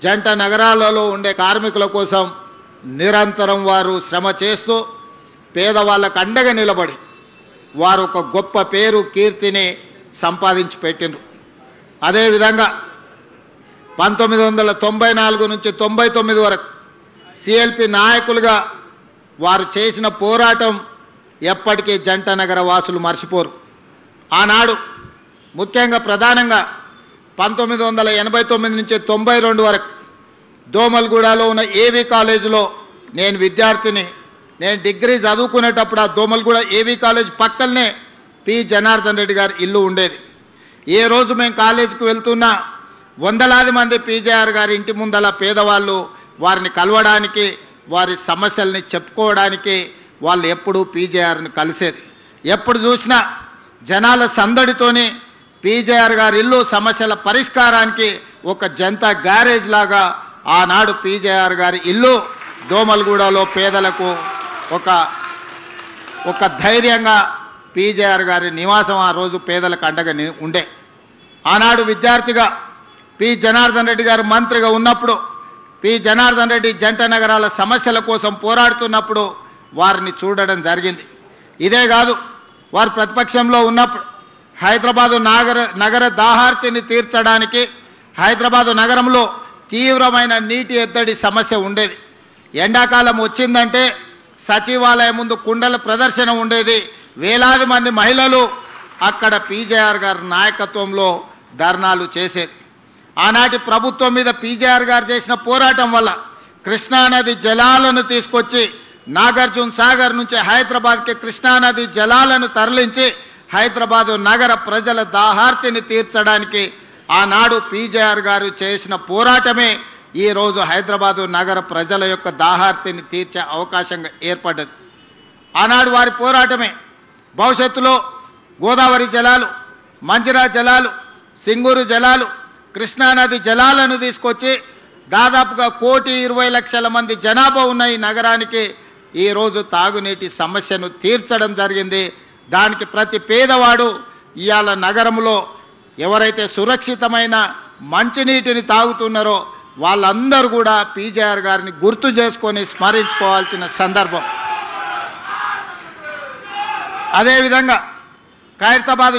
జంట నగరాలలో ఉండే కార్మికుల కోసం నిరంతరం వారు శ్రమ చేస్తూ పేదవాళ్ళకు అండగా నిలబడి వారు ఒక గొప్ప పేరు కీర్తిని సంపాదించి పెట్టిండ్రు. అదేవిధంగా 1994 నుంచి 99 వరకు సిఎల్పి నాయకులుగా వారు చేసిన పోరాటం ఎప్పటికీ జంట నగర వాసులు మర్చిపోరు. ఆనాడు ముఖ్యంగా ప్రధానంగా 1989 నుంచి 92 వరకు దోమల్గూడలో ఉన్న ఏవీ కాలేజీలో నేను విద్యార్థిని. నేను డిగ్రీ చదువుకునేటప్పుడు ఆ దోమల్గూడ ఏవీ కాలేజ్ పక్కనే పి జనార్దన్ రెడ్డి గారి ఇల్లు ఉండేది. ఏ రోజు మేము కాలేజీకి వెళ్తున్నా వందలాది మంది పీజేఆర్ గారి ఇంటి ముందల పేదవాళ్ళు వారిని కలవడానికి వారి సమస్యల్ని చెప్పుకోవడానికి వాళ్ళు ఎప్పుడూ పీజేఆర్ని కలిసేది. ఎప్పుడు చూసినా జనాల సందడితోని పీజేఆర్ గారి ఇల్లు సమస్యల పరిష్కారానికి ఒక జనతా గ్యారేజ్ లాగా ఆనాడు పీజేఆర్ గారి ఇల్లు దోమల్గూడలో పేదలకు ఒక ధైర్యంగా పీజేఆర్ గారి నివాసం ఆ రోజు పేదలకు అండగా ఉండే. ఆనాడు విద్యార్థిగా పి జనార్దన్ రెడ్డి గారు మంత్రిగా ఉన్నప్పుడు పి జనార్దన్ రెడ్డి జంట నగరాల సమస్యల కోసం పోరాడుతున్నప్పుడు వారిని చూడడం జరిగింది. ఇదే కాదు, వారు ప్రతిపక్షంలో ఉన్నప్పుడు హైదరాబాదు నగర దాహార్తిని తీర్చడానికి హైదరాబాదు నగరంలో తీవ్రమైన నీటి ఎద్దడి సమస్య ఉండేది. ఎండాకాలం వచ్చిందంటే సచివాలయం ముందు కుండల ప్రదర్శన ఉండేది. వేలాది మంది మహిళలు అక్కడ పీజేఆర్ గారి నాయకత్వంలో ధర్నాలు చేసేది. ఆనాటి ప్రభుత్వం మీద పీజేఆర్ గారు చేసిన పోరాటం వల్ల కృష్ణానది జలాలను తీసుకొచ్చి నాగార్జున సాగర్ నుంచి హైదరాబాద్కి కృష్ణానది జలాలను తరలించి హైదరాబాదు నగర ప్రజల దాహార్తిని తీర్చడానికి ఆనాడు పీజేఆర్ గారు చేసిన పోరాటమే ఈరోజు హైదరాబాదు నగర ప్రజల యొక్క దాహార్తిని తీర్చే అవకాశంగా ఏర్పడ్డది. ఆనాడు వారి పోరాటమే భవిష్యత్తులో గోదావరి జలాలు, మంజిరా జలాలు, సింగూరు జలాలు, కృష్ణానది జలాలను తీసుకొచ్చి దాదాపుగా 1,20,00,000 మంది జనాభా ఉన్న ఈ నగరానికి ఈరోజు తాగునీటి సమస్యను తీర్చడం జరిగింది. దానికి ప్రతి పేదవాడు ఇవాళ నగరంలో ఎవరైతే సురక్షితమైన మంచినీటిని తాగుతున్నారో వాళ్ళందరూ కూడా పీజేఆర్ గారిని గుర్తు చేసుకొని స్మరించుకోవాల్సిన సందర్భం. అదేవిధంగా ఖైరతాబాద్